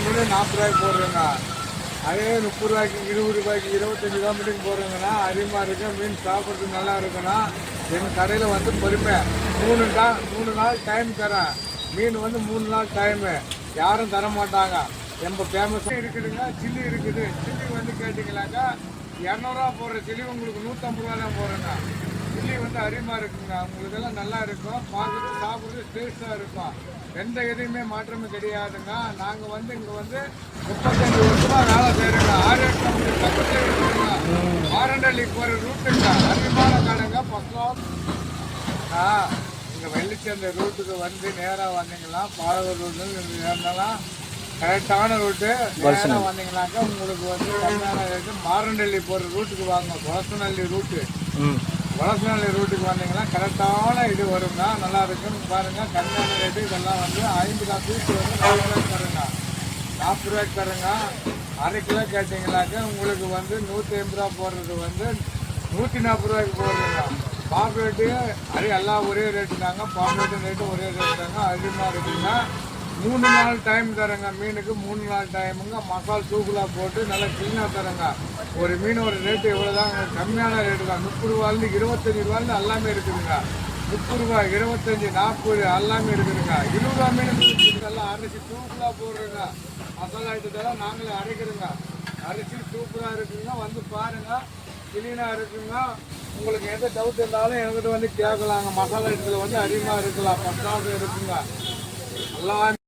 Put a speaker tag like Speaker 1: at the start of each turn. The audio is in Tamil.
Speaker 1: மீன் 40 ரூபாய்க்கு போடுறேங்க. அதே 30 ரூபாய்க்கு 20 ரூபாய்க்கு 25 ரூபா மீனுக்கு போடுறேங்கன்னா அதிகமாக இருக்கு. மீன் சாப்பிட்றதுக்கு நல்லா இருக்குன்னா எங்கள் கடையில் வந்து பொறுமை 3 நாள் டைம் தரேன். மீன் வந்து 3 நாள் டைமு யாரும் தர மாட்டாங்க. ரொம்ப ஃபேமஸாக இருக்குதுங்க. சில்லி இருக்குது. சில்லி வந்து கேட்டிங்களாக்கா 200 ரூபா போடுற சில்லி உங்களுக்கு 150 ரூபா தான் போடுறேங்க. சில்லி வந்து அருமையாக இருக்குங்க. உங்களுக்கெல்லாம் நல்லா இருக்கும். பார்க்குறது சாப்பிட்றது டேஸ்ட்டாக இருக்கும். எந்த எதையுமே மாற்றமே கிடையாதுங்க. நாங்கள் வந்து இங்கே வந்து 35 வருஷமா வேலை செய்கிறோங்க. ஆர்எஸ் கம்பெனி பக்கத்தில் இருக்குதுங்க. ஆரண்டல்லி போகிற ரூட்டுங்க. அருமையான கடைங்க. ஃபஸ்ட் இங்கே வெள்ளிச்சந்தை ரூட்டுக்கு வந்து நேராக வந்தீங்களா பாலவர் ரூட்டு இருந்தாலும் கரெக்டான ரூட்டு. நேராக வந்தீங்கன்னாக்கா உங்களுக்கு வந்து கம்மியான ரேட்டு. மாரண்டல்லி போகிற ரூட்டுக்கு வாங்க. வளசநல்லி ரூட்டு ரூட்டுக்கு வந்தீங்கன்னா கரெக்டான இது வருங்க. நல்லா இருக்குன்னு பாருங்கள். கம்மியான ரேட்டு இதெல்லாம் வந்து 50 பீஸ் வந்து 4 ரூபாய்க்கு தருங்க. 40 ரூபாய்க்கு தருங்க. அரை கிலோ கேட்டிங்கனாக்கா உங்களுக்கு வந்து 150 ரூபா போடுறது வந்து 140 ரூபாய்க்கு போடுறீங்க. பாப்ரேட்டு அது எல்லாம் ஒரே ரேட்டு தாங்க. பாப்ரேட்டு ரேட்டு ஒரே ரேட்டு தாங்க. அதிகமாக இருக்குங்க. 3 நாள் டைம் தரேங்க. மீனுக்கு 3 நாள் டைமுங்க. மசால் தூக்குலா போட்டு நல்லா க்ளீனாக தரேங்க. ஒரு மீன் ஒரு ரேட்டு எவ்வளோதாங்க. கம்மியான ரேட்டு தான். 30 ரூபாயிலேருந்து 25 ரூபாயிலேருந்து எல்லாமே இருக்குதுங்க. 30 ரூபாய் 25 40 எல்லாமே இருக்குதுங்க. 20 ரூபா மீன் எல்லாம் அரைச்சி தூக்குலா போடுறேங்க. மசாலா ஐட்டத்தெல்லாம் நாங்களே அரைக்கிறோங்க. அரைச்சி சூப்பராக இருக்குங்க. வந்து பாருங்கள். க்ளீனாக இருக்குங்க. உங்களுக்கு எந்த டவுட் இருந்தாலும் என்கிட்ட வந்து கேட்கலாங்க. மசாலா ஐட்டத்தில் வந்து அதிகமாக இருக்கலாம். 10 இருக்குங்க. எல்லாம்